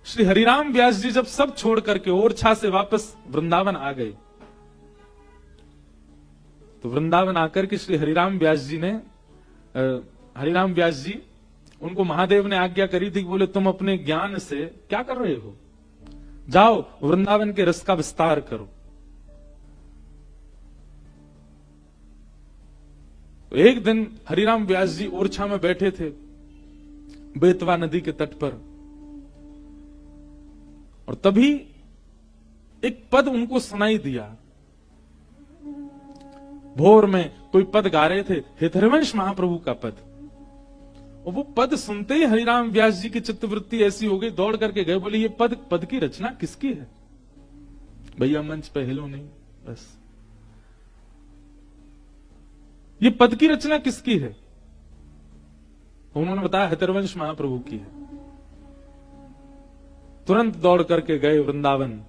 श्री हरिराम व्यास जी जब सब छोड़ करके ओरछा से वापस वृंदावन आ गए, तो वृंदावन आकर के श्री हरिराम व्यास जी उनको महादेव ने आज्ञा करी थी कि बोले तुम अपने ज्ञान से क्या कर रहे हो, जाओ वृंदावन के रस का विस्तार करो। तो एक दिन हरिराम व्यास जी ओरछा में बैठे थे बेतवा नदी के तट पर, और तभी एक पद उनको सुनाई दिया। भोर में कोई पद गा रहे थे, हितरवंश महाप्रभु का पद, और वो पद सुनते ही हरिराम व्यास जी की चित्तवृत्ति ऐसी हो गई, दौड़ करके गए, बोले ये पद की रचना किसकी है? भैया मंच पे हिलो नहीं, बस ये पद की रचना किसकी है? उन्होंने बताया हितरवंश महाप्रभु की है। तुरंत दौड़ करके गए वृंदावन,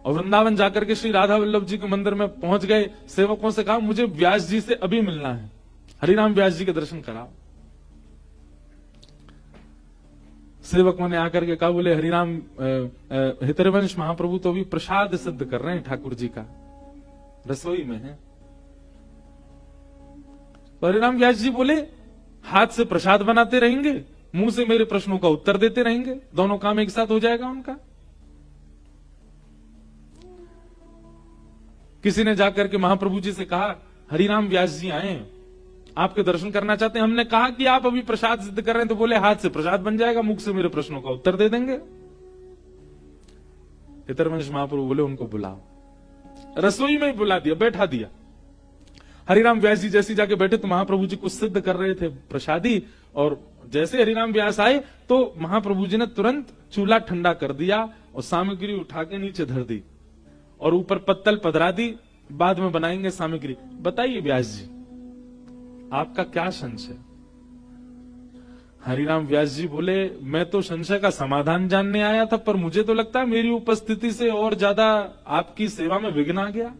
और वृंदावन जाकर के श्री राधा वल्लभ जी के मंदिर में पहुंच गए। सेवकों से कहा मुझे व्यास जी से अभी मिलना है, हरिराम व्यास जी के दर्शन कराओ। सेवकों ने आकर के कहा, बोले हरिराम हितरवंश महाप्रभु तो अभी प्रसाद सिद्ध कर रहे हैं, ठाकुर जी का रसोई में है। तो हरिराम व्यास जी बोले हाथ से प्रसाद बनाते रहेंगे, मुंह से मेरे प्रश्नों का उत्तर देते रहेंगे, दोनों काम एक साथ हो जाएगा उनका। किसी ने जाकर के महाप्रभु जी से कहा हरिराम व्यास जी आए हैं, आपके दर्शन करना चाहते हैं। हमने कहा कि आप अभी प्रसाद सिद्ध कर रहे हैं, तो बोले हाथ से प्रसाद बन जाएगा, मुख से मेरे प्रश्नों का उत्तर दे देंगे। हितरवंश महाप्रभु बोले उनको बुलाओ। रसोई में ही बुला दिया, बैठा दिया। हरिराम व्यास जी जैसे जाके बैठे तो महाप्रभु जी कुछ सिद्ध कर रहे थे प्रसादी, और जैसे हरिराम व्यास आए तो महाप्रभु जी ने तुरंत चूल्हा ठंडा कर दिया और सामग्री उठा के नीचे धर दी और ऊपर पत्तल पधरा दी, बाद में बनाएंगे सामग्री। बताइए व्यास जी आपका क्या संशय? हरिराम व्यास जी बोले मैं तो संशय का समाधान जानने आया था, पर मुझे तो लगता है मेरी उपस्थिति से और ज्यादा आपकी सेवा में विघ्न आ गया।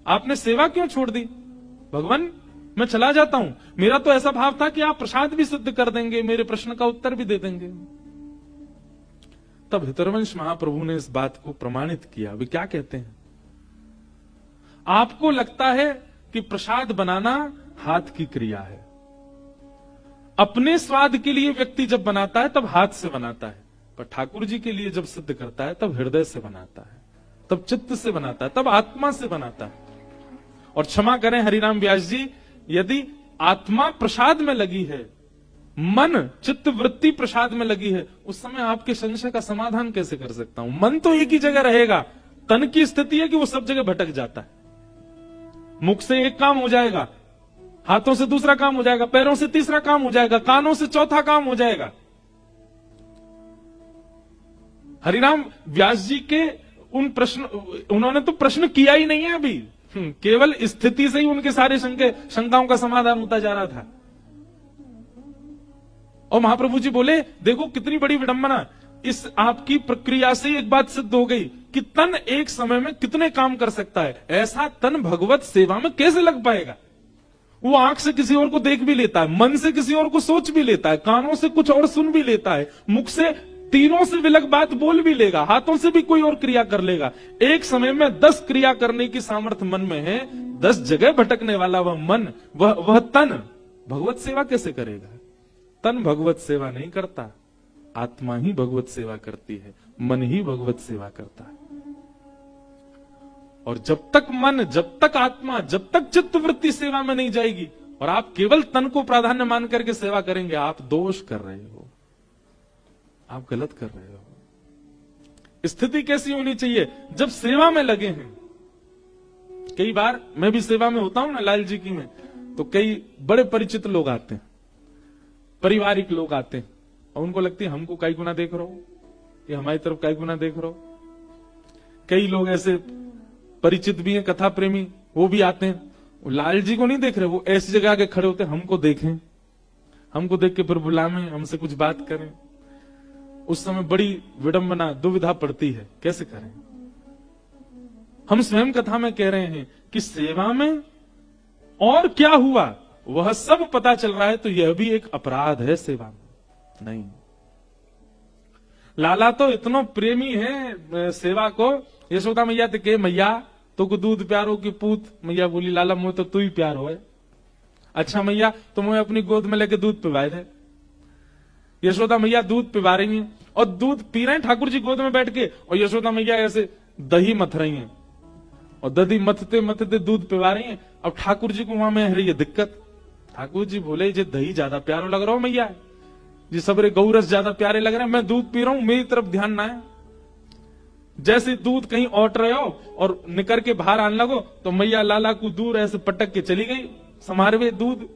आपने सेवा क्यों छोड़ दी? भगवान मैं चला जाता हूं, मेरा तो ऐसा भाव था कि आप प्रसाद भी सिद्ध कर देंगे, मेरे प्रश्न का उत्तर भी दे देंगे। तब हितरवंश महाप्रभु ने इस बात को प्रमाणित किया। वे क्या कहते हैं? आपको लगता है कि प्रसाद बनाना हाथ की क्रिया है, अपने स्वाद के लिए व्यक्ति जब बनाता है तब हाथ से बनाता है, पर ठाकुर जी के लिए जब सिद्ध करता है तब हृदय से बनाता है, तब चित्त से बनाता है, तब आत्मा से बनाता है। और क्षमा करें हरिराम व्यास जी, यदि आत्मा प्रसाद में लगी है, मन चित्त वृत्ति प्रसाद में लगी है, उस समय आपके संशय का समाधान कैसे कर सकता हूं? मन तो एक ही जगह रहेगा, तन की स्थिति है कि वो सब जगह भटक जाता है। मुख से एक काम हो जाएगा, हाथों से दूसरा काम हो जाएगा, पैरों से तीसरा काम हो जाएगा, कानों से चौथा काम हो जाएगा। हरिराम व्यास जी के उन्होंने तो प्रश्न किया ही नहीं है अभी, केवल स्थिति से ही उनके सारे शंकाओं का समाधान होता जा रहा था। और महाप्रभु जी बोले देखो कितनी बड़ी विडंबना, इस आपकी प्रक्रिया से एक बात सिद्ध हो गई कि तन एक समय में कितने काम कर सकता है। ऐसा तन भगवत सेवा में कैसे लग पाएगा? वो आंख से किसी और को देख भी लेता है, मन से किसी और को सोच भी लेता है, कानों से कुछ और सुन भी लेता है, मुख से तीनों से विलग बात बोल भी लेगा, हाथों से भी कोई और क्रिया कर लेगा। एक समय में 10 क्रिया करने की सामर्थ्य मन में है, 10 जगह भटकने वाला वह मन, वह तन भगवत सेवा कैसे करेगा? तन भगवत सेवा नहीं करता, आत्मा ही भगवत सेवा करती है, मन ही भगवत सेवा करता है। और जब तक मन, जब तक आत्मा, जब तक चित्त वृत्ति सेवा में नहीं जाएगी और आप केवल तन को प्राधान्य मान करके सेवा करेंगे, आप दोष कर रहे हो, आप गलत कर रहे हो। स्थिति कैसी होनी चाहिए? जब सेवा में लगे हैं, कई बार मैं भी सेवा में होता हूं ना लाल जी की में, तो कई बड़े परिचित लोग आते हैं, पारिवारिक लोग आते हैं, और उनको लगती है हमको कई गुना देख रहे हो, ये हमारी तरफ कई गुना देख रहे हो। कई लोग ऐसे परिचित भी हैं, कथा प्रेमी, वो भी आते हैं, वो लाल जी को नहीं देख रहे, वो ऐसी जगह आके खड़े होते हैं, हमको देखें, हमको देख के फिर बुलावें, हमसे कुछ बात करें। उस समय बड़ी विडंबना, दुविधा पड़ती है, कैसे करें? हम स्वयं कथा में कह रहे हैं कि सेवा में और क्या हुआ वह सब पता चल रहा है, तो यह भी एक अपराध है सेवा में। नहीं, लाला तो इतना प्रेमी है सेवा को। यशोदा मैया तो के मैया तो को दूध प्यारो की पूत। मैया बोली लाला मुझे तो तू ही प्यार हो। अच्छा मैया तो मुझे अपनी गोद में लेके दूध पिवाए थे। यशोदा मैया दूध पिवा रही हैं और दूध पी रहे हैं ठाकुर जी गोद में बैठ के, और यशोदा मैया ऐसे दही मथ रही हैं और दही मथते मथते दूध पिवा रही हैं। अब ठाकुर जी को वहां में रही है दिक्कत। ठाकुर जी बोले जे दही ज्यादा प्यारो लग रहा हो मैया, जी सबरे गौरस ज्यादा प्यारे लग रहे हैं, मैं दूध पी रहा हूं, मेरी तरफ ध्यान ना है। जैसे दूध कहीं औट रहे हो और निकर के बाहर आने लगो तो मैया लाला को दूर ऐसे पटक के चली गई समारवे दूध।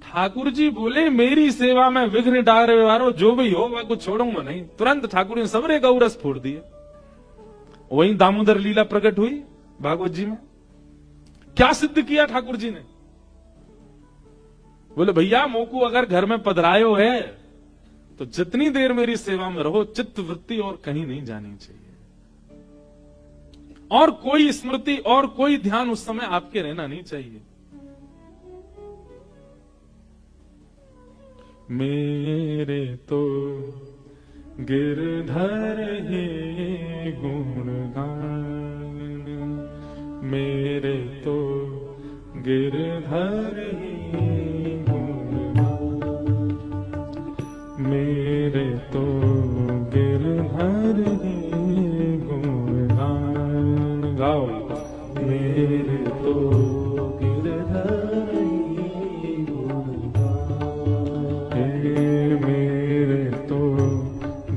ठाकुर जी बोले मेरी सेवा में विघ्न डाल वारो जो भी हो वह कुछ छोड़ूंगा नहीं। तुरंत ठाकुर ने सबरे गौरस फोड़ दिए। वहीं दामोदर लीला प्रकट हुई भागवत जी में। क्या सिद्ध किया ठाकुर जी ने? बोले भैया मोकू अगर घर में पधरायो है तो जितनी देर मेरी सेवा में रहो, चित्त वृत्ति और कहीं नहीं जानी चाहिए, और कोई स्मृति और कोई ध्यान उस समय आपके रहना नहीं चाहिए। मेरे तो गिरधर ही गुणगान, मेरे तो गिरधर ही गुणगान, मेरे तो गिरधर ही गुणगान। गाओ मेरे तो गिरधर ही गुणगान, मेरे तो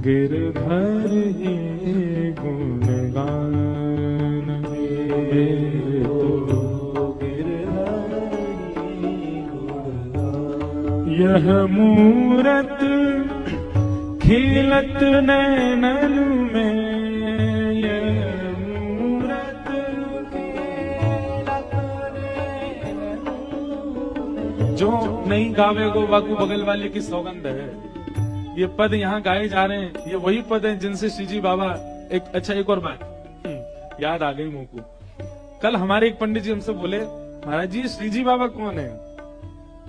गिरधर ही गुणगान, मेरे तो गिरधर ही गुणगान। यह मूरत खिलत नैनन में, यह मूरत खिलत नैनन में। जो नहीं गावेगो वाकू बगल वाले की सौगंध है। ये पद यहाँ गाए जा रहे हैं, ये वही पद हैं जिनसे श्रीजी बाबा एक और बात याद आ गई मुंह को। कल हमारे एक पंडित जी हमसे बोले महाराज जी श्रीजी बाबा कौन है?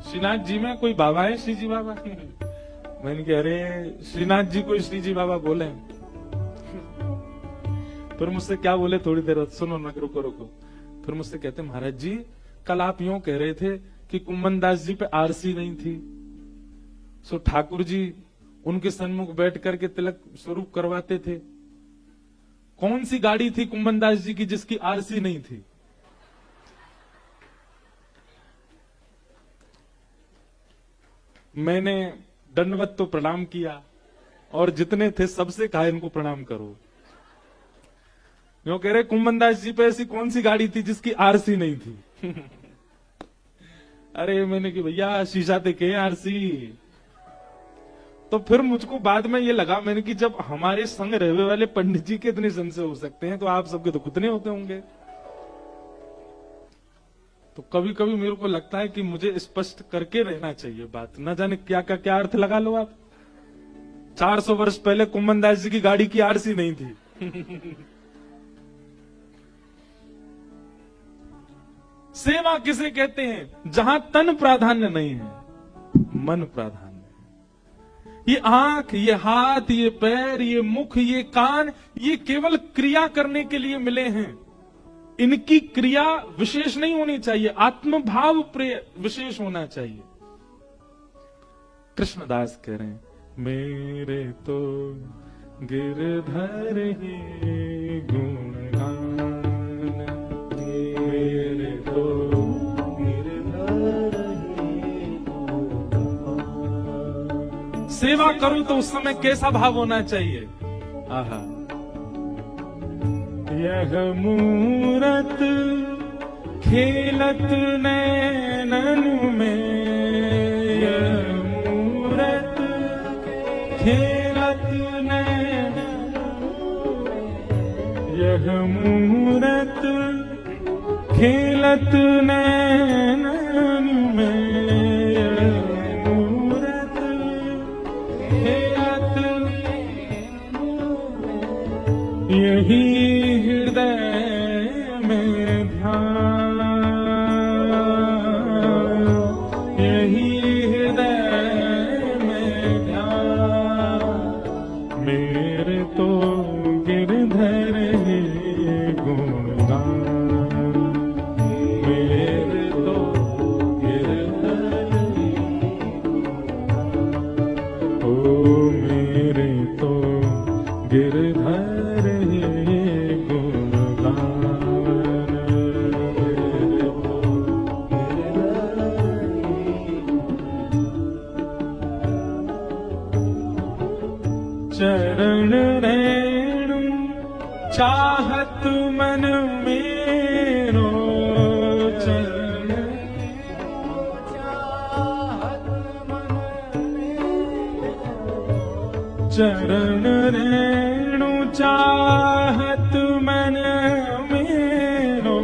श्रीनाथ जी में कोई बाबा है श्रीजी बाबा? मैंने कह रहे श्रीनाथ जी को श्रीजी बाबा बोले। फिर मुझसे क्या बोले, थोड़ी देर सुनो ना, रुको रुको। फिर मुझसे कहते महाराज जी कल आप यूं कह रहे थे कि कुंभन दास जी पे आरसी नहीं थी, सो ठाकुर जी उनके सन्मुख बैठ करके तिलक स्वरूप करवाते थे। कौन सी गाड़ी थी कुंभन दास जी की जिसकी आरसी नहीं थी? मैंने दंडवत तो प्रणाम किया और जितने थे सबसे कहा इनको प्रणाम करो। जो कह रहे कुंभन दास जी पे ऐसी कौन सी गाड़ी थी जिसकी आरसी नहीं थी? अरे मैंने कि भैया शीशा ते के आरसी। तो फिर मुझको बाद में ये लगा, मैंने कि जब हमारे संग रहने वाले पंडित जी के इतने संशय हो सकते हैं तो आप सबके तो कितने होते होंगे। तो कभी कभी मेरे को लगता है कि मुझे स्पष्ट करके रहना चाहिए बात, न जाने क्या क्या क्या अर्थ लगा लो आप। 400 वर्ष पहले कुंभन दास जी की गाड़ी की आरसी नहीं थी। सेवा किसे कहते हैं? जहां तन प्राधान्य नहीं है, मन प्राधान्य। ये आंख, ये हाथ, ये पैर, ये मुख, ये कान, ये केवल क्रिया करने के लिए मिले हैं। इनकी क्रिया विशेष नहीं होनी चाहिए, आत्मभाव प्रिय विशेष होना चाहिए। कृष्णदास कह रहे हैं मेरे तो गिरधर ही गुणगान, मेरे तो गिरधर ही गुणगान। सेवा करूं तो उस समय कैसा भाव होना चाहिए? आहा, यह मूरत खेलत नैनन में, यह मूरत खेलत नैनन में, यह मूरत खेलत नैनन में, यह मूरत खेलत यही हृदय में ध्यान, यही हृदय में ध्यान, चरण रेणु चाहत मन मेरो, चरण रेणु चाहत मन मेरो,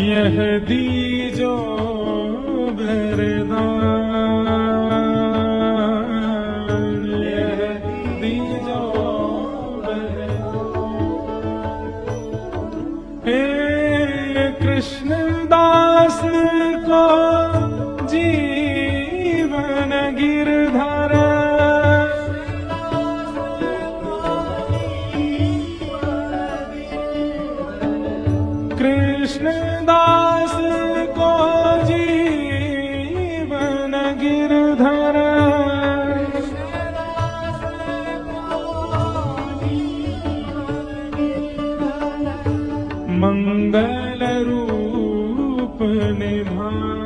यह दीजो वरदान, यह दीजो वरदान। हे कृष्ण दास को जीवन गिरधर, कृष्ण दास को जीवन गिरधर, मंगल रूप निभान,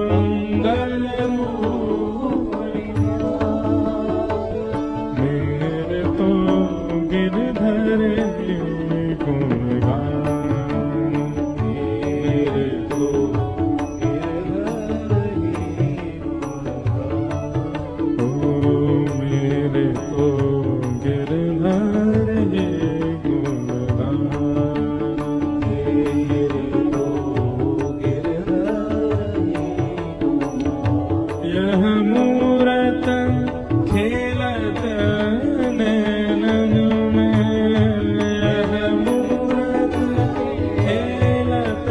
मंगल रूप मेरे तो गिरधर गुण गान, मेरे तो गिरधर, ओ मेरे तो गिरधर गुण गान, मेरे तो गिरधर। यह मूरत खेलत नैनन में, यह मूरत खेलत,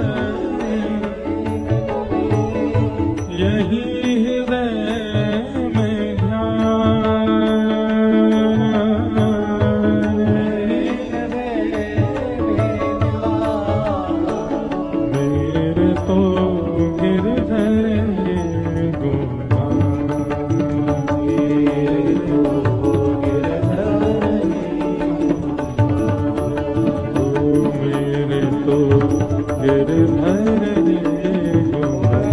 यही हृदय में ध्यान, मेरे तो गिरधर गुण गान, मेरे तो गिरधर, ओ मेरे तो गिरधर गुण गान, मेरे तो गिरधर गुण गान।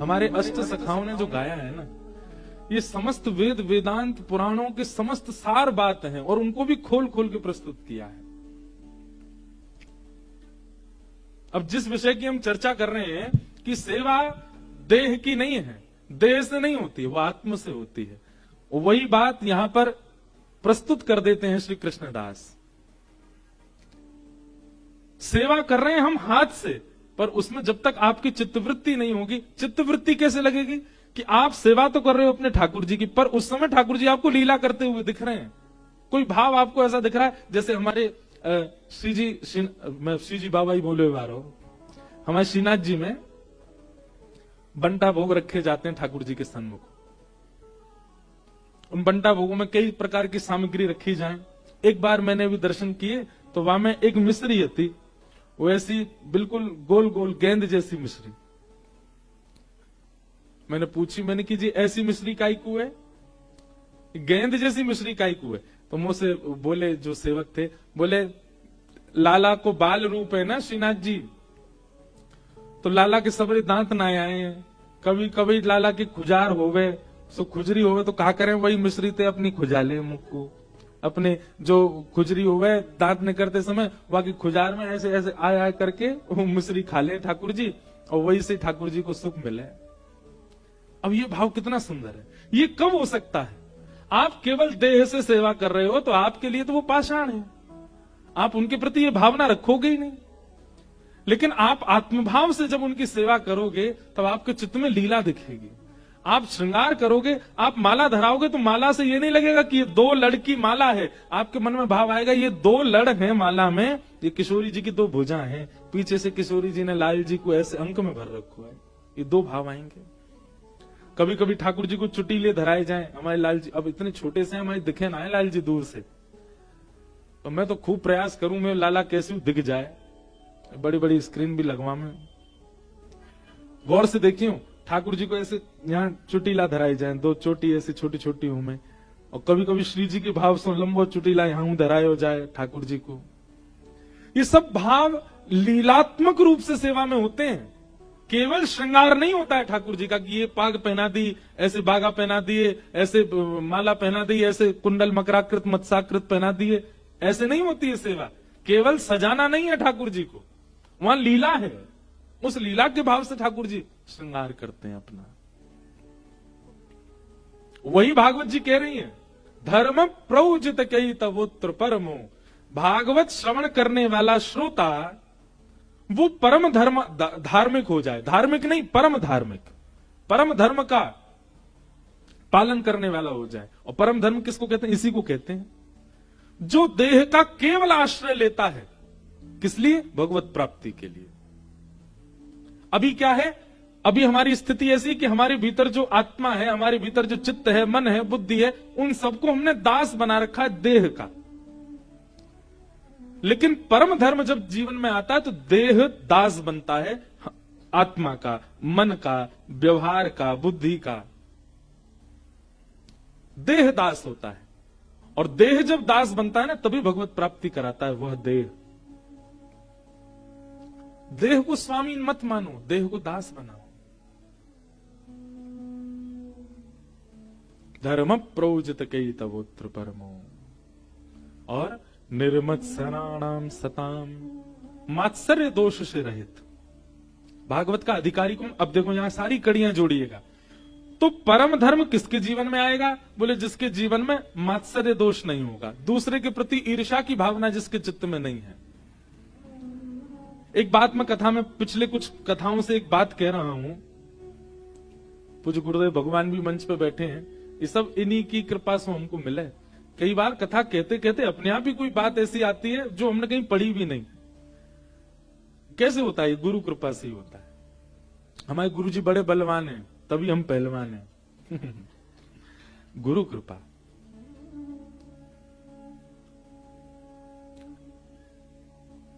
हमारे अष्ट सखाओं ने जो गाया है ना, ये समस्त वेद वेदांत पुराणों के समस्त सार बात हैं और उनको भी खोल खोल के प्रस्तुत किया है। अब जिस विषय की हम चर्चा कर रहे हैं कि सेवा देह की नहीं है, देह से नहीं होती है, वो आत्म से होती है, वही बात यहां पर प्रस्तुत कर देते हैं श्री कृष्णदास। सेवा कर रहे हैं हम हाथ से, पर उसमें जब तक आपकी चित्तवृत्ति नहीं होगी, चित्तवृत्ति कैसे लगेगी कि आप सेवा तो कर रहे हो अपने ठाकुर जी की, पर उस समय ठाकुर जी आपको लीला करते हुए दिख रहे हैं। कोई भाव आपको ऐसा दिख रहा है, जैसे हमारे मैं श्री जी बाबा ही बोले हुए आ रहा हूं, हमारे श्रीनाथ जी में बंटा भोग रखे जाते हैं ठाकुर जी के सन्मुख। उन बंटा भोगों में कई प्रकार की सामग्री रखी जाए। एक बार मैंने भी दर्शन किए तो वहां में एक मिश्री थी, वो ऐसी बिल्कुल गोल गोल गेंद जैसी मिश्री। मैंने पूछी, मैंने कि जी ऐसी मिश्री काई को है, गेंद जैसी मिश्री काई को है? तो मुझसे बोले जो सेवक थे, बोले लाला को बाल रूप है ना श्रीनाथ जी, तो लाला के सबरे दांत ना आए हैं, कभी कभी लाला की खुजार होवे, सो खुजरी होवे तो कहा करें, वही मिश्री ते अपनी खुजाले मुख को, अपने जो खुजरी होवे दांत ने करते समय वहां की खुजार में ऐसे ऐसे आया करके वो मिश्री खा ले ठाकुर जी, और वही से ठाकुर जी को सुख मिले। अब ये भाव कितना सुंदर है। ये कब हो सकता है? आप केवल देह से सेवा कर रहे हो तो आपके लिए तो वो पाषाण है, आप उनके प्रति ये भावना रखोगे ही नहीं। लेकिन आप आत्मभाव से जब उनकी सेवा करोगे तब आपके चित्त में लीला दिखेगी। आप श्रृंगार करोगे, आप माला धराओगे तो माला से ये नहीं लगेगा कि ये 2 लड़ की माला है, आपके मन में भाव आएगा ये 2 लड़ हैं माला में, ये किशोरी जी की 2 भुजा हैं, पीछे से किशोरी जी ने लाल जी को ऐसे अंक में भर रखो है। ये 2 भाव आएंगे। कभी कभी ठाकुर जी को चुटीले धराए जाए, हमारे लाल जी अब इतने छोटे से हमारे दिखे ना है लाल जी दूर से, तो मैं तो खूब प्रयास करूं मैं लाला कैसे दिख जाए, बड़ी बड़ी स्क्रीन भी लगवा में। गौर से देखियो ठाकुर जी को ऐसे यहाँ चुटीला धराई जाए, 2 चोटी ऐसी छोटी छोटी हूं मैं, और कभी कभी श्री जी के भाव से लंबो चुटीला यहाँ धराए हो जाए ठाकुर जी को। ये सब भाव लीलात्मक रूप से सेवा में होते हैं, केवल श्रृंगार नहीं होता है ठाकुर जी का कि ये पाग पहना दी, ऐसे बागा पहना दिए, ऐसे माला पहना दी, ऐसे कुंडल मकराकृत मत्साकृत पहना दिए, ऐसे नहीं होती है सेवा। केवल सजाना नहीं है ठाकुर जी को, वहां लीला है, उस लीला के भाव से ठाकुर जी श्रृंगार करते हैं अपना। वही भागवत जी कह रही है, धर्म प्रौजित कई तवोत्र परमो, भागवत श्रवण करने वाला श्रोता वो परम धर्म धार्मिक हो जाए, धार्मिक नहीं परम धार्मिक, परम धर्म का पालन करने वाला हो जाए। और परम धर्म किसको कहते हैं? इसी को कहते हैं जो देह का केवल आश्रय लेता है, किस लिए? भगवत प्राप्ति के लिए। अभी क्या है? अभी हमारी स्थिति ऐसी कि हमारे भीतर जो आत्मा है, हमारे भीतर जो चित्त है, मन है, बुद्धि है, उन सबको हमने दास बना रखा है देह का। लेकिन परम धर्म जब जीवन में आता है तो देह दास बनता है आत्मा का, मन का, व्यवहार का, बुद्धि का। देह दास होता है, और देह जब दास बनता है ना तभी भगवत प्राप्ति कराता है वह देह। देह को स्वामी मत मानो, देह को दास बनाओ। धर्म प्रौजित कई तवोत्र परमो, और निर्मत्सराणाम सताम, मात्सर्य दोष से रहित। भागवत का अधिकारी कौन? अब देखो यहां सारी कड़ियां जोड़िएगा। तो परम धर्म किसके जीवन में आएगा? बोले जिसके जीवन में मात्सर्य दोष नहीं होगा, दूसरे के प्रति ईर्ष्या की भावना जिसके चित्त में नहीं है। एक बात मैं कथा में पिछले कुछ कथाओं से एक बात कह रहा हूं, पूज्य गुरुदेव भगवान भी मंच पे बैठे हैं, ये सब इन्हीं की कृपा से हमको मिले। कई बार कथा कहते कहते अपने आप ही कोई बात ऐसी आती है जो हमने कहीं पढ़ी भी नहीं। कैसे होता है? गुरु कृपा से ही होता है। हमारे गुरु जी बड़े बलवान हैं, तभी हम पहलवान हैं। गुरु कृपा।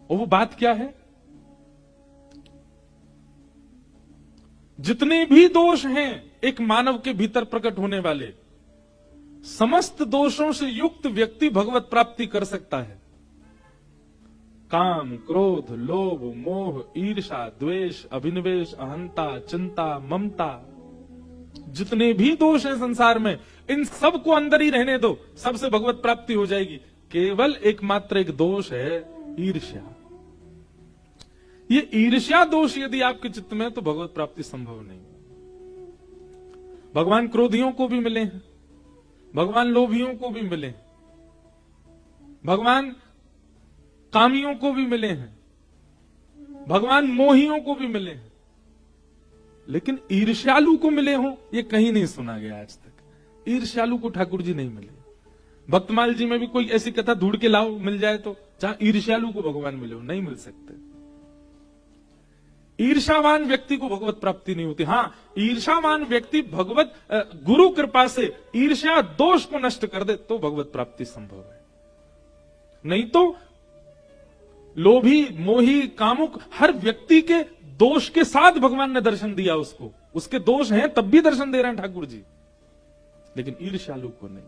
और वो बात क्या है? जितने भी दोष हैं एक मानव के भीतर प्रकट होने वाले, समस्त दोषों से युक्त व्यक्ति भगवत प्राप्ति कर सकता है। काम, क्रोध, लोभ, मोह, ईर्ष्या, द्वेष, अभिनिवेश, अहंता, चिंता, ममता, जितने भी दोष हैं संसार में, इन सब को अंदर ही रहने दो, सबसे भगवत प्राप्ति हो जाएगी। केवल एकमात्र एक दोष है ईर्ष्या। ये ईर्ष्या दोष यदि आपके चित्त में, तो भगवत प्राप्ति संभव नहीं। भगवान क्रोधियों को भी मिले हैं, भगवान लोभियों को भी मिले हैं, भगवान कामियों को भी मिले हैं, भगवान मोहियों को भी मिले हैं, लेकिन ईर्ष्यालु को मिले हो ये कहीं नहीं सुना गया आज तक। ईर्ष्यालु को ठाकुर जी नहीं मिले। भक्तमाल जी में भी कोई ऐसी कथा ढूंढ के लाओ, मिल जाए तो, जहां ईर्ष्यालु को भगवान मिले हो, नहीं मिल सकते। ईर्ष्यावान व्यक्ति को भगवत प्राप्ति नहीं होती। हां, ईर्ष्यावान व्यक्ति भगवत गुरु कृपा से ईर्ष्या दोष को नष्ट कर दे तो भगवत प्राप्ति संभव है। नहीं तो लोभी, मोही, कामुक, हर व्यक्ति के दोष के साथ भगवान ने दर्शन दिया उसको। उसके दोष हैं तब भी दर्शन दे रहे हैं ठाकुर जी, लेकिन ईर्ष्यालु को नहीं।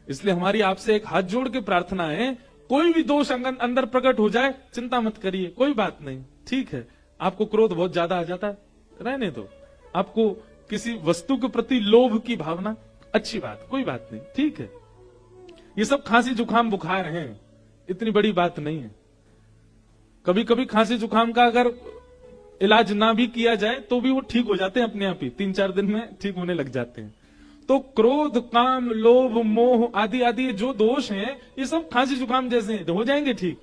इसलिए हमारी आपसे एक हाथ जोड़ के प्रार्थना है, कोई भी दोष अंदर प्रकट हो जाए, चिंता मत करिए, कोई बात नहीं, ठीक है। आपको क्रोध बहुत ज्यादा आ जाता है, रहने दो। आपको किसी वस्तु के प्रति लोभ की भावना, अच्छी बात, कोई बात नहीं, ठीक है। ये सब खांसी जुकाम बुखार हैं, इतनी बड़ी बात नहीं है। कभी कभी खांसी जुकाम का अगर इलाज ना भी किया जाए तो भी वो ठीक हो जाते हैं अपने आप ही, 3-4 दिन में ठीक होने लग जाते हैं। तो क्रोध, काम, लोभ, मोह आदि आदि जो दोष हैं, ये सब खांसी जुकाम जैसे हैं, हो जाएंगे ठीक।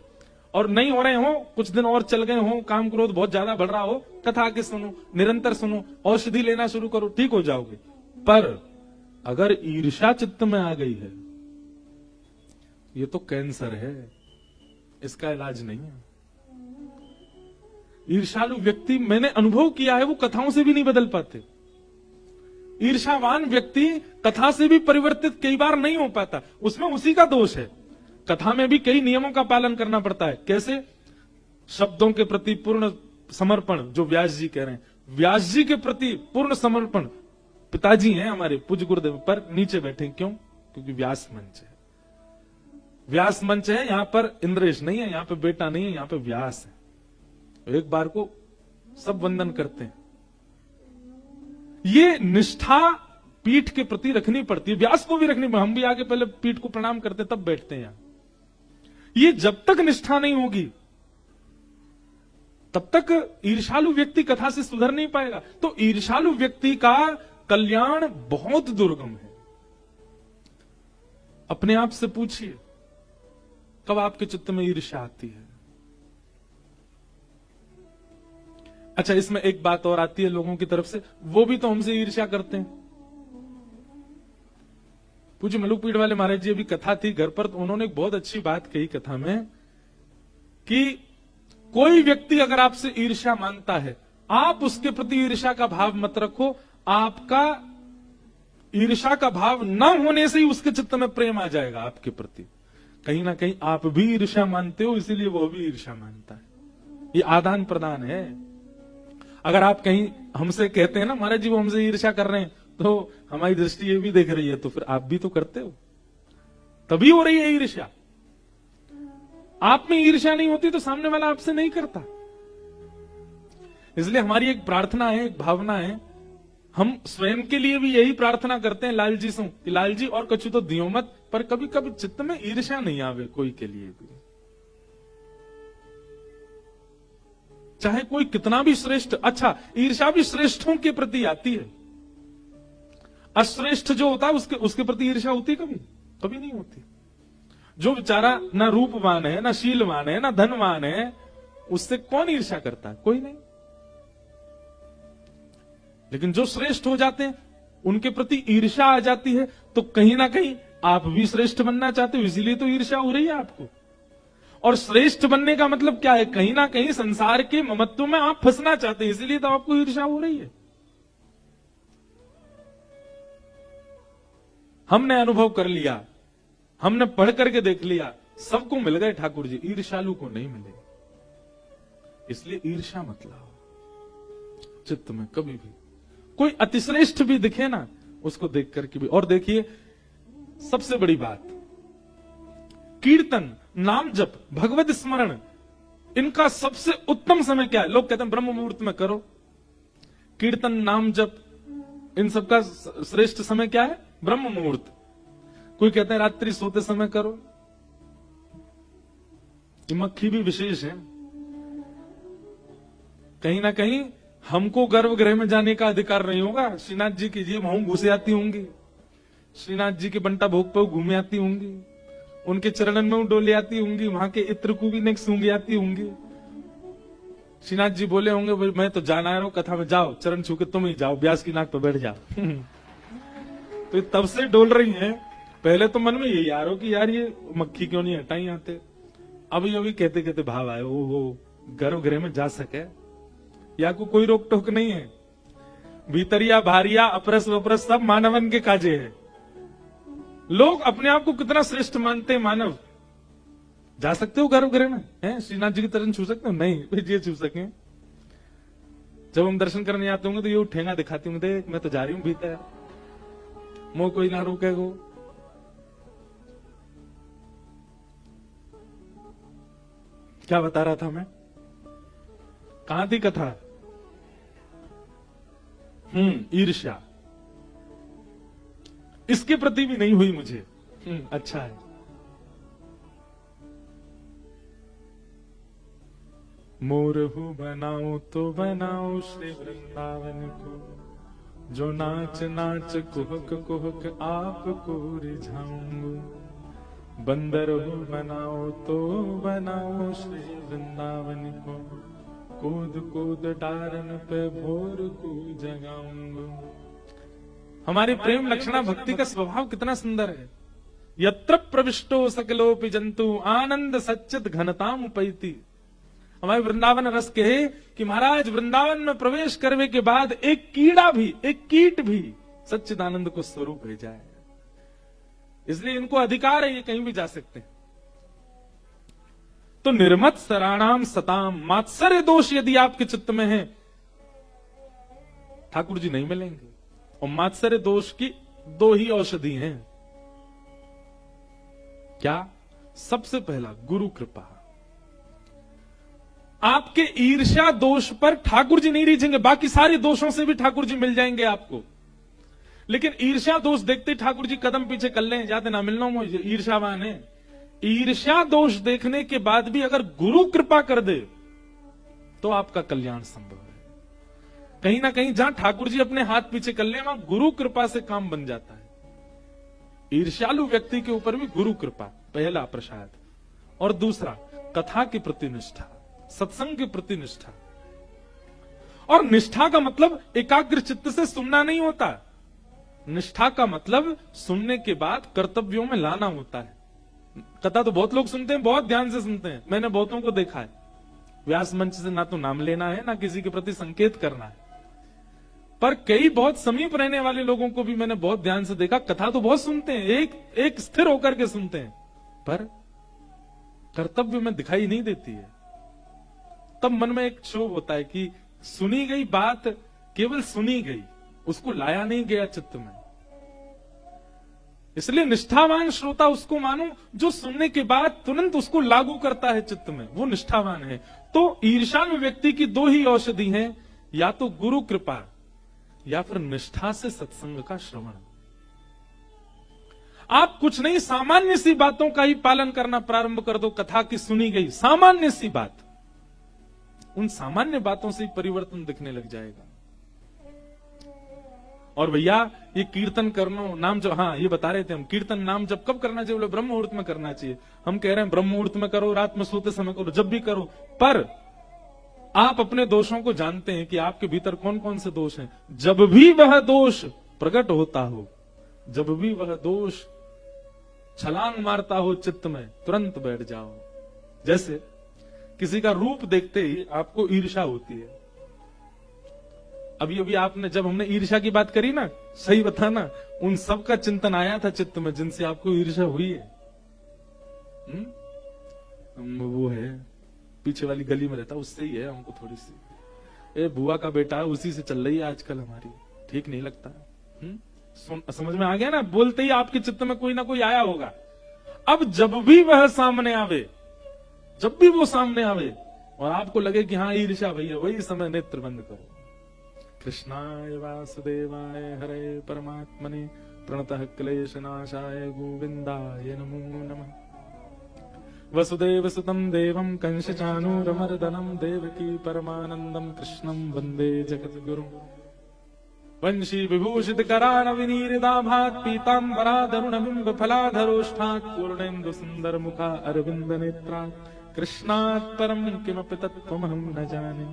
और नहीं हो रहे हो, कुछ दिन और चल गए हो, काम क्रोध बहुत ज्यादा बढ़ रहा हो, कथा आके सुनो, निरंतर सुनो, औषधि लेना शुरू करो, ठीक हो जाओगे। पर अगर ईर्ष्या चित्त में आ गई है, ये तो कैंसर है, इसका इलाज नहीं है। ईर्ष्यालु व्यक्ति, मैंने अनुभव किया है, वो कथाओं से भी नहीं बदल पाते। ईर्ष्यावान व्यक्ति कथा से भी परिवर्तित कई बार नहीं हो पाता, उसमें उसी का दोष है। कथा में भी कई नियमों का पालन करना पड़ता है। कैसे? शब्दों के प्रति पूर्ण समर्पण, जो व्यास जी कह रहे हैं, व्यास जी के प्रति पूर्ण समर्पण, पिताजी हैं हमारे पूज्य गुरुदेव, पर नीचे बैठे क्यों? क्योंकि व्यास मंच है, व्यास मंच है, यहां पर इंद्रेश नहीं है, यहां पे बेटा नहीं है, यहां पे व्यास है। एक बार को सब वंदन करते हैं। ये निष्ठा पीठ के प्रति रखनी पड़ती है, व्यास को भी रखनी पड़ती। हम भी आगे पहले पीठ को प्रणाम करते तब बैठते हैं यहां। ये जब तक निष्ठा नहीं होगी तब तक ईर्ष्यालु व्यक्ति कथा से सुधर नहीं पाएगा। तो ईर्ष्यालु व्यक्ति का कल्याण बहुत दुर्गम है। अपने आप से पूछिए, कब आपके चित्त में ईर्ष्या आती है? अच्छा, इसमें एक बात और आती है लोगों की तरफ से, वो भी तो हमसे ईर्ष्या करते हैं। पूज्य मलुक पीठ वाले महाराज जी अभी कथा थी घर पर, तो उन्होंने एक बहुत अच्छी बात कही कथा में कि कोई व्यक्ति अगर आपसे ईर्ष्या मांगता है, आप उसके प्रति ईर्ष्या का भाव मत रखो। आपका ईर्ष्या का भाव न होने से ही उसके चित्त में प्रेम आ जाएगा आपके प्रति। कहीं ना कहीं आप भी ईर्ष्या मानते हो, इसीलिए वो भी ईर्ष्या मानता है। ये आदान प्रदान है। अगर आप कहीं हमसे कहते हैं ना महाराज जी वो हमसे ईर्ष्या कर रहे हैं, तो हमारी दृष्टि ये भी देख रही है, तो फिर आप भी तो करते हो, तभी हो रही है ईर्ष्या। आप में ईर्ष्या नहीं होती तो सामने वाला आपसे नहीं करता। इसलिए हमारी एक प्रार्थना है, एक भावना है, हम स्वयं के लिए भी यही प्रार्थना करते हैं लाल जी से कि लाल जी और कछु तो दियो मत, पर कभी कभी चित्त में ईर्ष्या नहीं आवे कोई के लिए भी, चाहे कोई कितना भी श्रेष्ठ। अच्छा, ईर्ष्या भी श्रेष्ठों के प्रति आती है, अश्रेष्ठ जो होता है उसके प्रति ईर्ष्या होती कभी कभी नहीं होती। जो बेचारा ना रूपवान है, ना शीलवान है, ना धनवान है, उससे कौन ईर्ष्या करता है? कोई नहीं। लेकिन जो श्रेष्ठ हो जाते हैं उनके प्रति ईर्ष्या आ जाती है, तो कहीं ना कहीं आप भी श्रेष्ठ बनना चाहते हो, इसीलिए तो ईर्ष्या हो रही है आपको। और श्रेष्ठ बनने का मतलब क्या है? कहीं ना कहीं संसार के ममत्व में आप फंसना चाहते हैं, इसीलिए तो आपको ईर्ष्या हो रही है। हमने अनुभव कर लिया, हमने पढ़ करके देख लिया, सबको मिल गए ठाकुर जी, ईर्ष्यालु को नहीं मिले। इसलिए ईर्ष्या मत लाओ चित्त में कभी भी। कोई अतिश्रेष्ठ भी दिखे ना, उसको देख करके भी। और देखिए सबसे बड़ी बात, कीर्तन, नाम जप, भगवत स्मरण, इनका सबसे उत्तम समय क्या है? लोग कहते हैं ब्रह्म मुहूर्त में करो। कीर्तन, नाम जप, इन सबका श्रेष्ठ समय क्या है? ब्रह्म मुहूर्त। कोई कहता है रात्रि सोते समय करो। ये मक्खी भी विशेष है। कहीं ना कहीं हमको गर्भगृह में जाने का अधिकार नहीं होगा। श्रीनाथ जी की जेब वहां घुसे आती होंगी, श्रीनाथ जी के बंटा भोग पर घूमे आती होंगी, उनके चरणन में डोले आती होंगी, वहां के इत्र को भी नेक सूंघी आती होंगी। श्रीनाथ जी बोले होंगे मैं तो जाना रहा हूं कथा में, जाओ चरण छू के तुम ही जाओ, व्यास की नाक पर बैठ जाओ। तो तब से डोल रही हैं। पहले तो मन में यही आ रहा कि यार ये मक्खी क्यों नहीं हटाई आते। अभी अभी कहते कहते भाव आए, ओ गर्भगृह में जा सके या कोई रोक टोक नहीं है। भीतरिया भारिया अपरस वपरस सब मानवन के काजे है। लोग अपने आप को कितना श्रेष्ठ मानते हैं। मानव जा सकते हो गर्भगृह में? हैं श्रीनाथ जी की तरह छू सकते हो? नहीं, ये छू सके। जब हम दर्शन करने आते होंगे तो ये ठेंगा दिखाती होंगे, देख मैं तो जा रही हूं भीतर, मोह कोई ना रोकेगो। क्या बता रहा था मैं? कहां थी कथा? ईर्ष्या, इसके प्रति भी नहीं हुई मुझे। अच्छा है। मोरहू बनाओ तो बनाओ श्री वृंदावन को, जो नाच नाच कुहक कुहक आपको रिझाऊंगा। बंदर हो बनाओ तो बनाओ श्री वृंदावन को, कूद कूद डारन पे भोर को जगाऊंगा। हमारी प्रेम लक्षणा भक्ति का स्वभाव कितना सुंदर है। यत्र प्रविष्टो सकलोपि जंतु आनंद सच्चित घनताम उपैति। हमारे वृंदावन रस कहे कि महाराज वृंदावन में प्रवेश करने के बाद एक कीड़ा भी, एक कीट भी सच्चिदानंद को स्वरूप ले जाए। इसलिए इनको अधिकार है, ये कहीं भी जा सकते हैं। तो निर्मत सराणाम सताम, मात्सर्य दोष यदि आपके चित्त में है ठाकुर जी नहीं मिलेंगे। और मात्सर्य दोष की दो ही औषधि हैं। क्या? सबसे पहला गुरु कृपा। आपके ईर्ष्या दोष पर ठाकुर जी नहीं रीझेंगे, बाकी सारे दोषों से भी ठाकुर जी मिल जाएंगे आपको। लेकिन ईर्ष्या दोष देखते ठाकुर जी कदम पीछे कर ले, जाते ना मिलना, मुझे ईर्ष्यावान है। ईर्ष्या दोष देखने के बाद भी अगर गुरु कृपा कर दे तो आपका कल्याण संभव है। कहीं ना कहीं जहां ठाकुर जी अपने हाथ पीछे कर ले, वहां गुरु कृपा से काम बन जाता है। ईर्ष्यालु व्यक्ति के ऊपर भी गुरु कृपा पहला प्रसाद। और दूसरा कथा के प्रति निष्ठा, सत्संग के प्रति निष्ठा। और निष्ठा का मतलब एकाग्र चित्त से सुनना नहीं होता। निष्ठा का मतलब सुनने के बाद कर्तव्यों में लाना होता है। कथा तो बहुत लोग सुनते हैं, बहुत ध्यान से सुनते हैं, मैंने बहुतों को देखा है। व्यास मंच से ना तो नाम लेना है, ना किसी के प्रति संकेत करना है, पर कई बहुत समीप रहने वाले लोगों को भी मैंने बहुत ध्यान से देखा। कथा तो बहुत सुनते हैं, एक स्थिर होकर के सुनते हैं, पर कर्तव्य में दिखाई नहीं देती है। तब मन में एक क्षोभ होता है कि सुनी गई बात केवल सुनी गई, उसको लाया नहीं गया चित्त में। इसलिए निष्ठावान श्रोता उसको मानो जो सुनने के बाद तुरंत उसको लागू करता है चित्त में, वो निष्ठावान है। तो ईर्ष्यालु व्यक्ति की दो ही औषधि हैं, या तो गुरु कृपा या फिर निष्ठा से सत्संग का श्रवण। आप कुछ नहीं, सामान्य सी बातों का ही पालन करना प्रारंभ कर दो। कथा की सुनी गई सामान्य सी बात, उन सामान्य बातों से ही परिवर्तन दिखने लग जाएगा। और भैया ये कीर्तन करना नाम जो, हाँ ये बता रहे थे हम, कीर्तन नाम जब कब करना चाहिए? बोले ब्रह्म मुहूर्त में करना चाहिए। हम कह रहे हैं ब्रह्म मुहूर्त में करो, रात में सोते समय करो, जब भी करो। पर आप अपने दोषों को जानते हैं कि आपके भीतर कौन कौन से दोष हैं। जब भी वह दोष प्रकट होता हो, जब भी वह दोष छलांग मारता हो चित्त में, तुरंत बैठ जाओ। जैसे किसी का रूप देखते ही आपको ईर्ष्या होती है। अभी अभी आपने, जब हमने ईर्ष्या की बात करी ना, सही बताना, उन सब का चिंतन आया था चित्त में जिनसे आपको ईर्ष्या हुई है। वो है पीछे वाली गली में रहता, उससे ही है हमको थोड़ी सी। बुआ का बेटा है, उसी से चल रही है आजकल हमारी, ठीक नहीं लगता। समझ में आ गया ना? बोलते ही आपके चित्त में कोई ना कोई आया होगा। अब जब भी वह सामने आवे, जब भी वो सामने आवे और आपको लगे कि हाँ ईर्ष्या भैया, वही समय नेत्र बंद करो। कृष्णाय वासुदेवाय हरे परमात्मने प्रणतः क्लेशनाशाय गोविंदाय नमो नमः। वसुदेव सुतं देवं कंसचानूरमर्दनं देवकी परमानंदं कृष्णं वंदे जगद्गुरुं। वंशी विभूषित करानविनीरिदाभात् पीताम्बराधरुणबिम्ब फलाधरोष्ठात् पूर्णेन्दु सुंदर मुखा अरविंद नेत्रात् कृष्णात् परम किमपि तत्त्वमहं न जाने।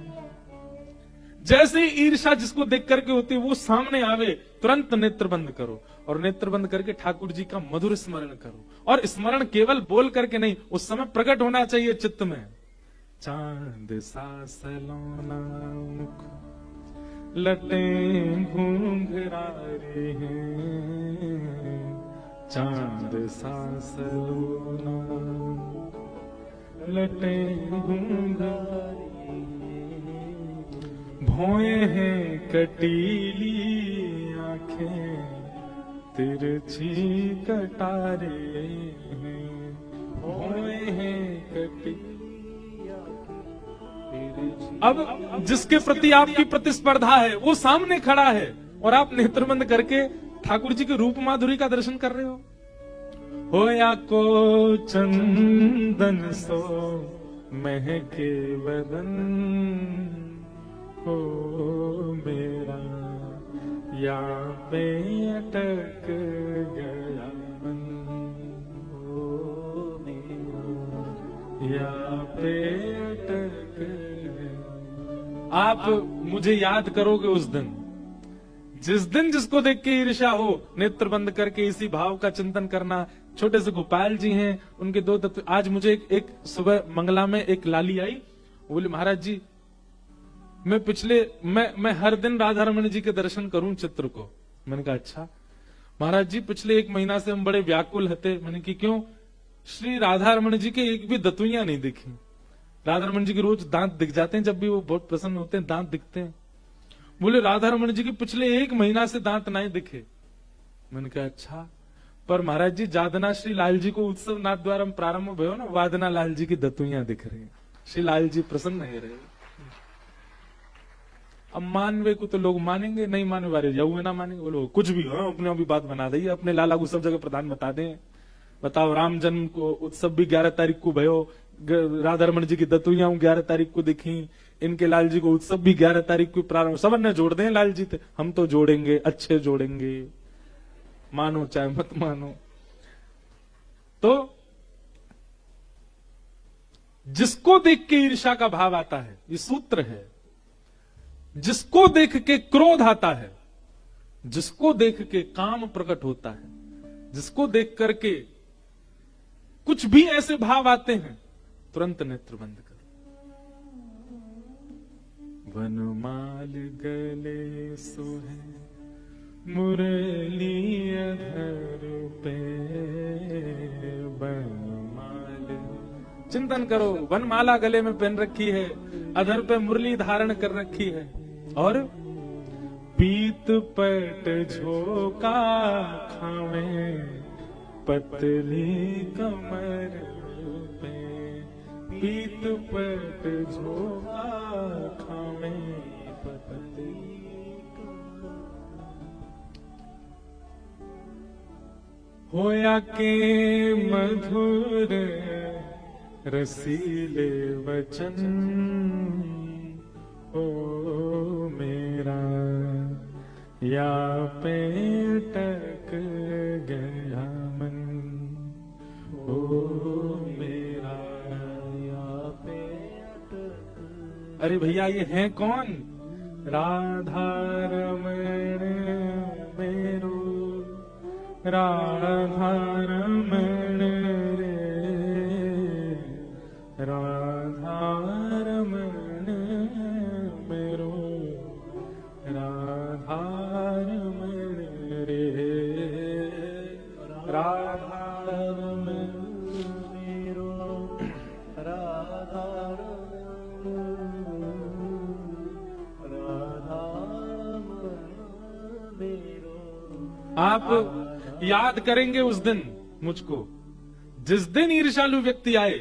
जैसे ईर्ष्या जिसको देख करके होती है, वो सामने आवे, तुरंत नेत्र बंद करो और नेत्र बंद करके ठाकुर जी का मधुर स्मरण करो। और स्मरण केवल बोल करके नहीं, उस समय प्रकट होना चाहिए चित्त में। चांद सा सलोना मुख लटे घूंघरारे हैं, चांद सा सलोना लटे घूंघरारे, भौए हैं कटीली आंखें तिरछी कटारे हैं, भौए हैं कटीली आंखें। अब जिसके प्रति आपकी प्रतिस्पर्धा है वो सामने खड़ा है और आप नेत्र बंद करके ठाकुर जी के रूप माधुरी का दर्शन कर रहे हो या को चंदन सो महके बदन हो मेरा, या पे अटक गया मन हो मेरा, या पे अटक गया। आप मुझे याद करोगे उस दिन, जिस दिन जिसको देख के ईर्ष्या हो, नेत्र बंद करके इसी भाव का चिंतन करना। छोटे से गोपाल जी हैं, उनके दो तत्व। आज मुझे एक सुबह मंगला में एक लाली आई, बोले महाराज जी मैं हर दिन राधा रमण जी के दर्शन करूं चित्र को। मैंने कहा अच्छा। महाराज जी पिछले 1 महीना से हम बड़े व्याकुल हते। मैंने कि क्यों? श्री राधा रमण जी के एक भी दतुइयां नहीं दिखी। राधा रमण जी के रोज दांत दिख जाते हैं, जब भी वो बहुत प्रसन्न होते हैं दांत दिखते हैं। बोले राधा रमन जी के पिछले 1 महीना से दांत नहीं दिखे। मैंने कहा अच्छा, पर महाराज जी जादना श्री लाल जी को उत्सव नाथ द्वारा प्रारंभ भयो ना, वादना लाल जी की दतुइयां दिख रही, श्री लाल जी प्रसन्न है रहे। अब मानवे को तो लोग मानेंगे, नहीं मानवे वाले जाऊंगे ना मानेंगे, बोलो कुछ भी हो अपने भी बात बना दी, अपने लाला को सब जगह प्रधान बता दें। बताओ राम जन्म को उत्सव भी 11 तारीख को भयो, राधा रमन जी की दतुइयां 11 तारीख को दिखी, इनके लाल जी को उत्सव भी 11 तारीख को प्रारंभ, सब ने जोड़ दें लाल जी थे, हम तो जोड़ेंगे, अच्छे जोड़ेंगे, मानो चाहे मत मानो। तो जिसको देख के ईर्ष्या का भाव आता है, ये सूत्र है। जिसको देख के क्रोध आता है, जिसको देख के काम प्रकट होता है, जिसको देख करके कुछ भी ऐसे भाव आते हैं, तुरंत नेत्र बंद करो। वनमाल गले सोहे मुरली अधर पे, वनमाल, चिंतन करो, वनमाला गले में पहन रखी है, अधर पे मुरली धारण कर रखी है, और पीत पट झोका खावे पतली कमर पे, पीत पट झोका खावे पतली कमर। होया के मधुर रसीले वचन, ओ मेरा या पे टक गया मन, ओ मेरा या पे टक। अरे भैया ये है कौन? राधा रमण मेरो, राधा रमण रे, राधा रमण मेरो, राधा रमण रे, राधा रमण मेरो, राधा आप याद करेंगे उस दिन मुझको, जिस दिन ईर्ष्यालु व्यक्ति आए,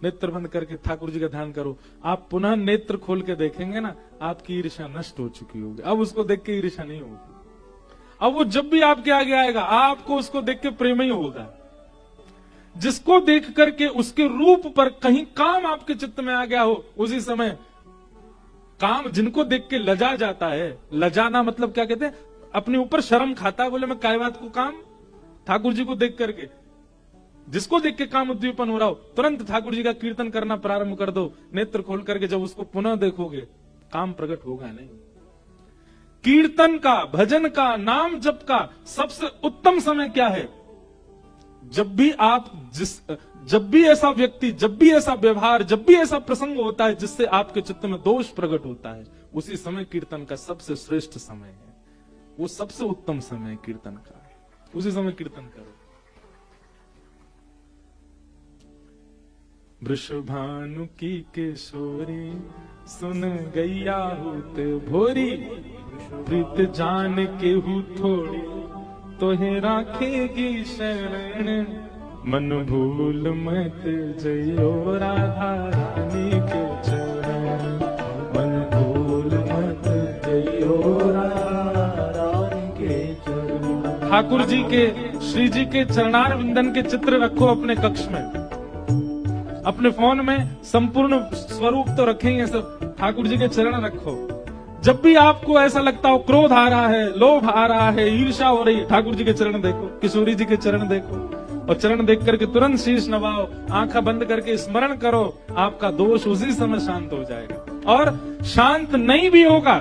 नेत्र बंद करके ठाकुर जी का ध्यान करो, आप पुनः नेत्र खोल के देखेंगे ना, आपकी ईर्ष्या नष्ट हो चुकी होगी, अब उसको देख के ईर्ष्या नहीं होगी। अब वो जब भी आपके आगे आएगा, आपको उसको देख के प्रेम ही होगा। जिसको देख करके उसके रूप पर कहीं काम आपके चित्त में आ गया हो, उसी समय काम, जिनको देख के लजा जाता है, लजाना मतलब क्या कहते हैं, अपने ऊपर शर्म खाता है, बोले मैं काय बात को काम, ठाकुर जी को देख करके, जिसको देख के काम उद्दीपन हो रहा हो, तुरंत ठाकुर जी का कीर्तन करना प्रारंभ कर दो, नेत्र खोल करके जब उसको पुनः देखोगे, काम प्रकट होगा नहीं। कीर्तन का, भजन का, नाम जप का सबसे उत्तम समय क्या है? जब भी आप जब भी ऐसा व्यक्ति, जब भी ऐसा व्यवहार, जब भी ऐसा प्रसंग होता है जिससे आपके चित्त में दोष प्रकट होता है, उसी समय कीर्तन का सबसे श्रेष्ठ समय है, वो सबसे उत्तम समय है कीर्तन का, उसी समय कीर्तन करो। वृषभानु की किशोरी सुन गैया होते भोरी, प्रीत जान के हूँ थोड़ी तोहे राखेगी शरण, मन भूल मत जइयो राधा रानी के चरण, मन भूल मत जइयो राधा रानी के चरण। ठाकुर जी के, श्री जी के चरणार विंदन के चित्र रखो अपने कक्ष में, अपने फोन में संपूर्ण स्वरूप तो रखेंगे सब, ठाकुर जी के चरण रखो। जब भी आपको ऐसा लगता हो क्रोध आ रहा है, लोभ आ रहा है, ईर्ष्या हो रही, ठाकुर जी के चरण देखो, किशोरी जी के चरण देखो, और चरण देख करके तुरंत शीश नवाओ, आंखें बंद करके स्मरण करो, आपका दोष उसी समय शांत हो जाएगा। और शांत नहीं भी होगा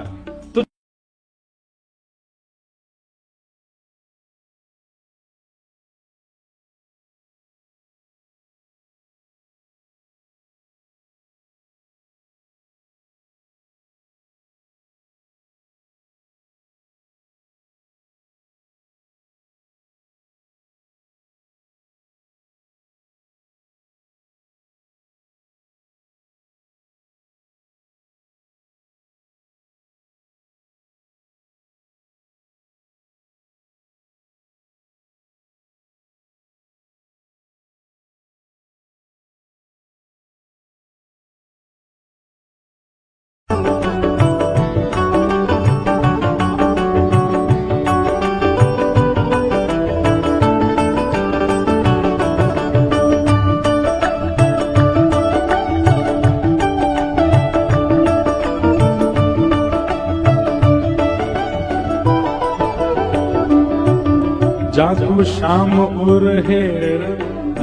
जागो शाम उर हेर,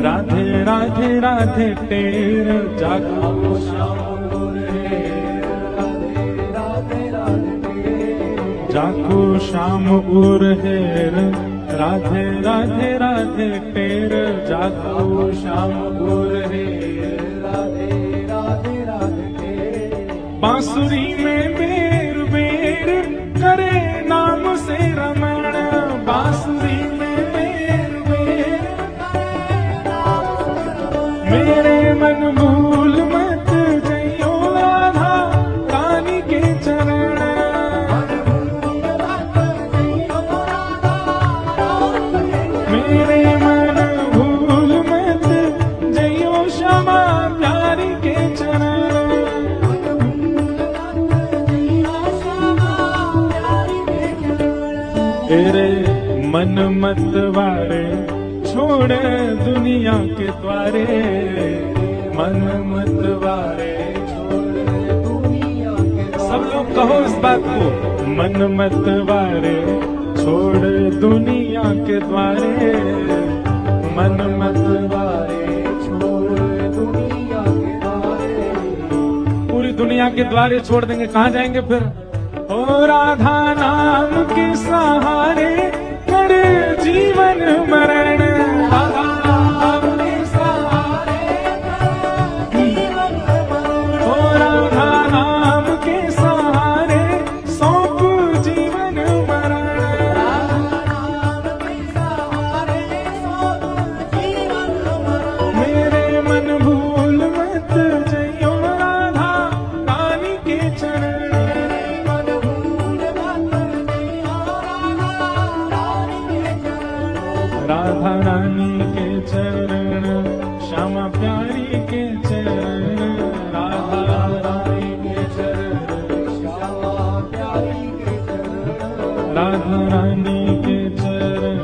राधे राधे राधे टेर, जागो शाम उर हेर, राधे राधे राधे टेर, जागो शाम उर हेर, राधे राधे राधे टेर, जागो शाम उर हेर, राधे राधे राधे टेर। बांसुरी में बेर बेर करे नाम से रमण, बांसुरी में बेर बेर मेरे मन भूल मत जइयो राधा रानी के चरण, मेरे मन भूल मत जइयो श्यामा प्यारी के चरण, तेरे मन मत वारे छोड़ दुनिया के द्वारे, मन मत वारे छोड़ दुनिया के द्वारे। सब लोग कहो इस बात को, मन मत वारे छोड़ दुनिया के द्वारे, मन मत वारे छोड़ दुनिया के द्वारे। पूरी दुनिया के द्वारे छोड़ देंगे, कहाँ जाएंगे फिर? ओ राधा नाम के सहारे कर जीवन मरण, राधा नाम के सहारे जीवन मरण, ओ राधा नाम के सहारे सौंप जीवन मरण, राधा नाम के सहारे सौंप जीवन मरण। मेरे मन भूल मत जइयो राधा रानी के चरण, राधा रानी के चरण, श्यामा प्यारी के चरण, राधा रानी के चरण, श्यामा प्यारी के चरण, राधा रानी के चरण,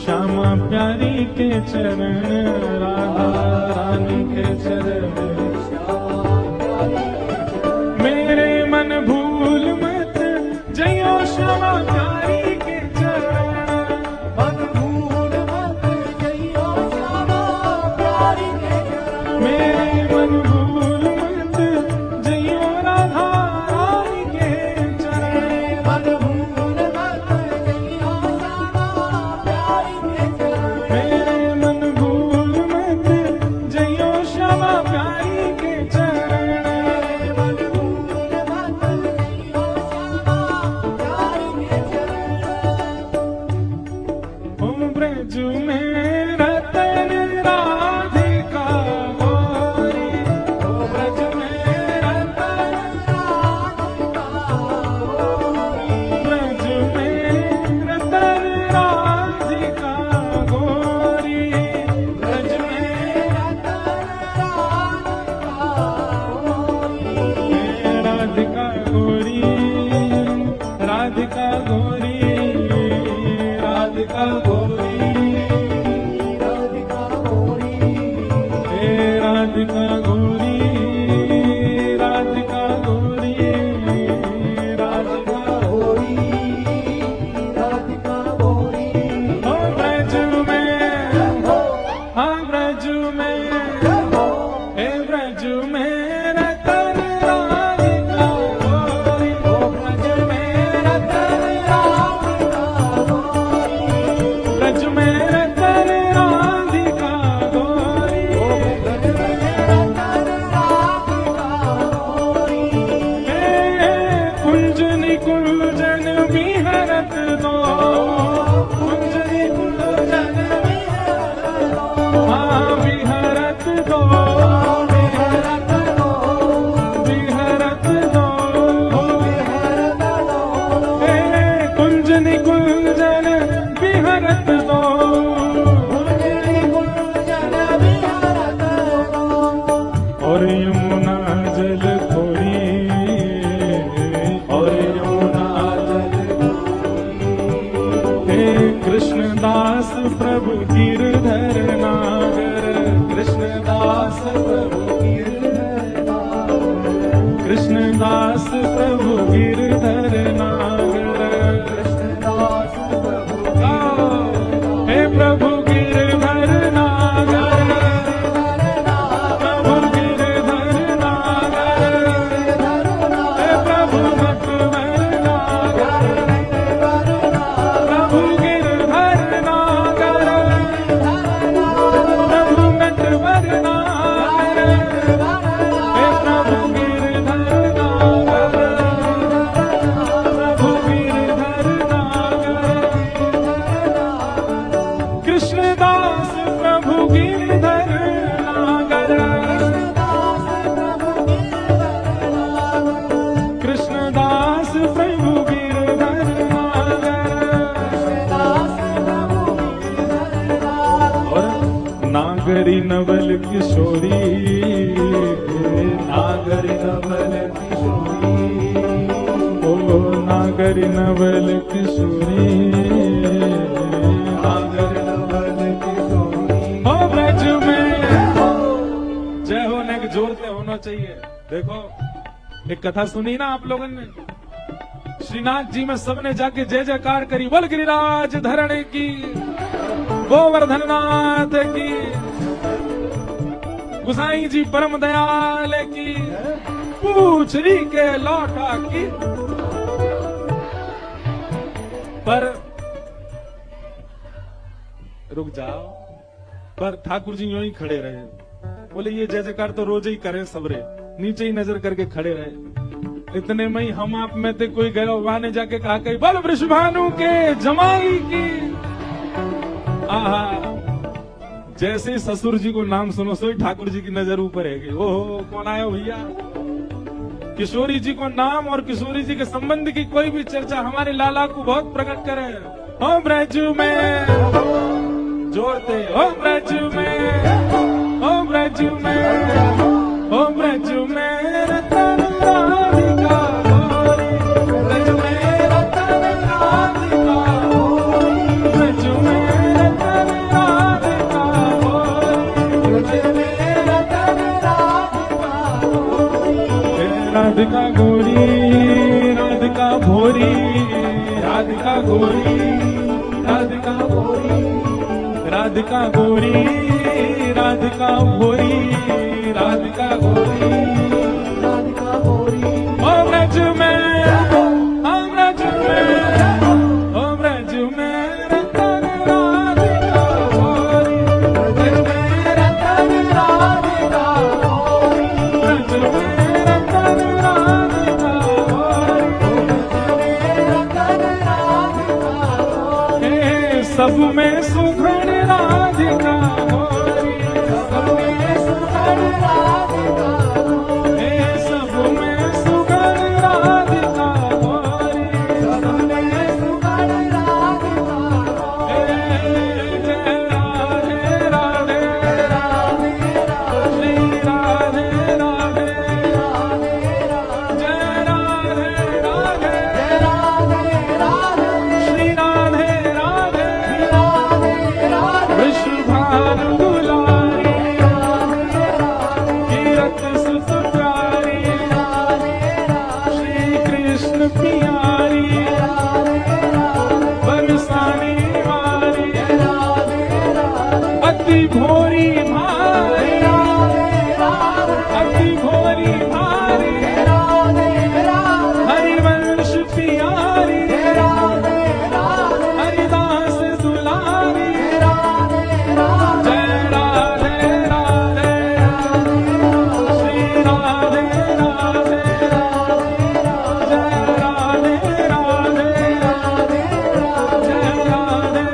श्यामा प्यारी के चरण, राधा रानी के चरण, श्यामा प्यारी के चरण। मेरे मन भूल मत जइयो श्यामा प्यारी के चरण, मेरे मन भूल मत जइयो राधा रानी के चरण, मन भूल मत जइयो श्यामा प्यारी के चरण, मेरे मन भूल मत जइयो श्यामा प्यारी के चरण, मन भूल मत जइयो श्यामा प्यारी के चरण। ओ ब्रज में रतन राधिका गोरी, ओ ब्रज में रतन राधिका गोरी, ब्रज में रतन राधिका गोरी, ब्रज में रतन राधिका गोरी, राधिका गोरी, राधिका गोरी, राधिका गोरी, राधिका गोरी, राधिका गोरी, राधिका गोरी, राधिका गोरी। ओ ब्रज में, हाँ ब्रज में, हे ब्रज में रतन राधिका गोरी, ओ ब्रज में रतन राधिका गोरी, ब्रज में रतन राधिका गोरी, ओ ब्रज में रतन राधिका गोरी। हे कुंज निकुंजन विहरत दो, कुंज निकुंजन विहरत दो, हाँ विहरत दो, विहरत दो, विहरत दो, विहरत दो। हे कुंज निकुंजन विहरत दो, कुंज निकुंजन विहरत दो। और यमुना जल खोरी, और यमुना जल खोरी, हे कृष्णदास प्रभु गिरधर नागर, कृष्णदास प्रभु गिरधर नागर, कृष्णदास प्रभु गिरधर नागर, कृष्णदास प्रभु गिरधर नागर। कृष्णदास प्रभु गिरधर नागर, कृष्णदास प्रभु गिरधर नागर, और नागरी नवल किशोरी, नागरी नवल किशोरी, ओ नागरी नवल किशोरी, नागरी नवल किशोरी, हो ब्रज में जय होने के जोर से होना चाहिए। देखो एक कथा सुनी ना आप लोगों ने, श्रीनाथ जी में सबने जाके जय जयकार करी, बोल गिरिराज धरणे की, गोवर्धन नाथ की, गुसाई जी परम दयाल की, पूछरी के लौटा की। पर रुक जाओ, पर ठाकुर जी यूं ही खड़े रहे, बोले ये जय जयकार तो रोज ही करे सबरे, नीचे ही नजर करके खड़े रहे। इतने में ही हम आप में थे कोई गया, वहां ने जाके कहा कहीं बोल वृषभानु के जमाई की। आहा, जैसे ही ससुर जी को नाम सुनो सो ठाकुर जी की नजर ऊपर है। ओहो कौन आया भैया। किशोरी जी को नाम और किशोरी जी के संबंध की कोई भी चर्चा हमारे लाला को बहुत प्रकट करे। हो ब्रज में जोड़ते, हो ब्रज में, हो ब्रज में, हो ब्रज में रतन राधिका गोरी, ब्रज में रतन राधिका गोरी, ब्रज में रतन राधिका गोरी, ब्रज में रतन राधिका गोरी, राधिका गोरी, राधिका भोरी, राधिका गोरी, राधिका भोरी, राधिका गोरी, राधिका भोरी, राधिका गोरी, राधिका भोरी। ओ ब्रज में, ओ ब्रज में, ओ ब्रज में रतन राधिका गोरी, ब्रज में रतन राधिका गोरी, ब्रज में रतन राधिका गोरी, ब्रज में रतन राधिका गोरी। सब में सुघड़ राधिका गोरी, सब में सुघड़ राधिका गोरी, सब में सुघड़ राधिका गोरी, सब में सुघड़ राधिका गोरी। जय राधे राधे, राधे श्री राधे राधे, जय राधे राधे, राधे राधे श्री राधे राधे, वृषभानु दुलारी, कीरत सुत प्यारी, श्री कृष्ण प्यारी, बरसाने वाली, अति भोरी भारी, अति भोरी भारी, हरिवंश प्यारी, हरिदास दुलारी, जय राधे राधे, श्री राधे राधे, जय राधे राधे, जय राधे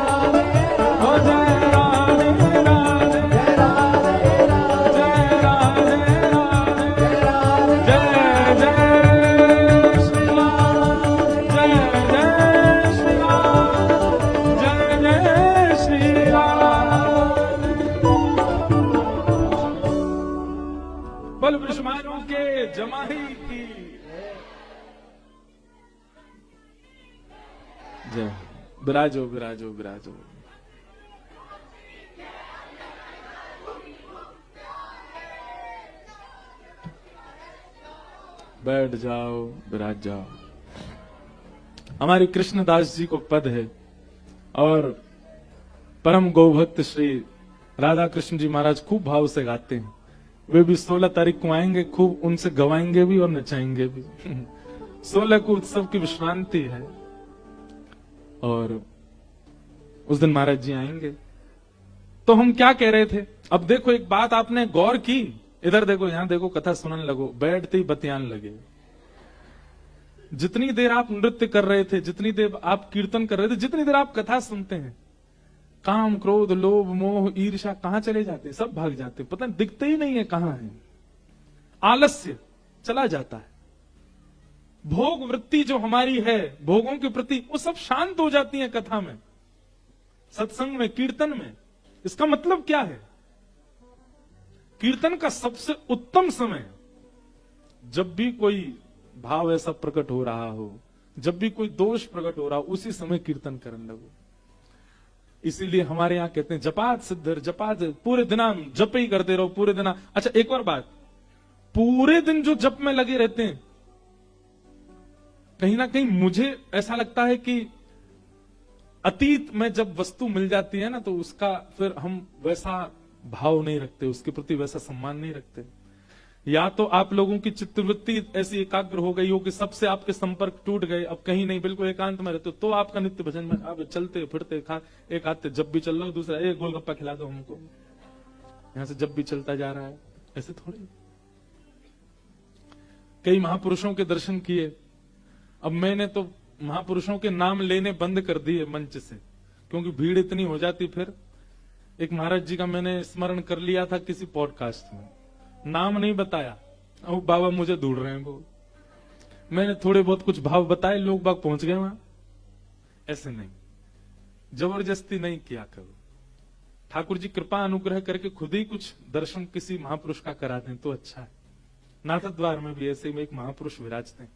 राधे, ओ जय राधे राधे, जय राधे राधे, जय जय श्री राम, जय जय श्री राम, जय जय श्री राम। बोल वृषभानु के जमाई की जय। विराजो विराजो विराजो। बैठ जाओ, विराज जाओ। हमारे कृष्णदास जी को पद है और परम गौभक्त श्री राधा कृष्ण जी महाराज खूब भाव से गाते हैं। वे भी 16 तारीख को आएंगे, खूब उनसे गवाएंगे भी और नचाएंगे भी। 16 को उत्सव की विश्रांति है और उस दिन महाराज जी आएंगे। तो हम क्या कह रहे थे, अब देखो एक बात आपने गौर की, इधर देखो यहां देखो, कथा सुनने लगो, बैठते ही बतियान लगे। जितनी देर आप नृत्य कर रहे थे, जितनी देर आप कीर्तन कर रहे थे, जितनी देर आप कथा सुनते हैं, काम, क्रोध, लोभ, मोह, ईर्ष्या कहां चले जाते हैं? सब भाग जाते हैं, पता नहीं, दिखते ही नहीं है कहां है। आलस्य चला जाता है। भोग वृत्ति जो हमारी है भोगों के प्रति, वो सब शांत हो जाती है कथा में, सत्संग में, कीर्तन में। इसका मतलब क्या है? कीर्तन का सबसे उत्तम समय, जब भी कोई भाव ऐसा प्रकट हो रहा हो, जब भी कोई दोष प्रकट हो रहा हो, उसी समय कीर्तन करने लगो। इसीलिए हमारे यहां कहते हैं जपात सिद्धर, जपात, पूरे दिन जप ही करते रहो, पूरे दिन। अच्छा, एक और बात, पूरे दिन जो जप में लगे रहते हैं, कहीं ना कहीं मुझे ऐसा लगता है कि अतीत में जब वस्तु मिल जाती है ना, तो उसका फिर हम वैसा भाव नहीं रखते, उसके प्रति वैसा सम्मान नहीं रखते। या तो आप लोगों की चित्तवृत्ति ऐसी एकाग्र हो गई हो कि सबसे आपके संपर्क टूट गए, अब कहीं नहीं, बिल्कुल एकांत में रहते हो, तो आपका नित्य भजन में आप चलते फिरते एक हाथ जब भी चल रहा हो, दूसरा एक गोलगप्पा खिला दो हमको, यहां से जब भी चलता जा रहा है, ऐसे थोड़ी। कई महापुरुषों के दर्शन किए, अब मैंने तो महापुरुषों के नाम लेने बंद कर दिए मंच से, क्योंकि भीड़ इतनी हो जाती। फिर एक महाराज जी का मैंने स्मरण कर लिया था किसी पॉडकास्ट में, नाम नहीं बताया, अब बाबा मुझे ढूंढ रहे हैं वो, मैंने थोड़े बहुत कुछ भाव बताए, लोग बाग पहुंच गए वहां। ऐसे नहीं, जबरदस्ती नहीं किया करो। ठाकुर जी कृपा अनुग्रह करके खुद ही कुछ दर्शन किसी महापुरुष का करा दें तो अच्छा है। नाथ द्वार में भी ऐसे में एक महापुरुष विराजते हैं,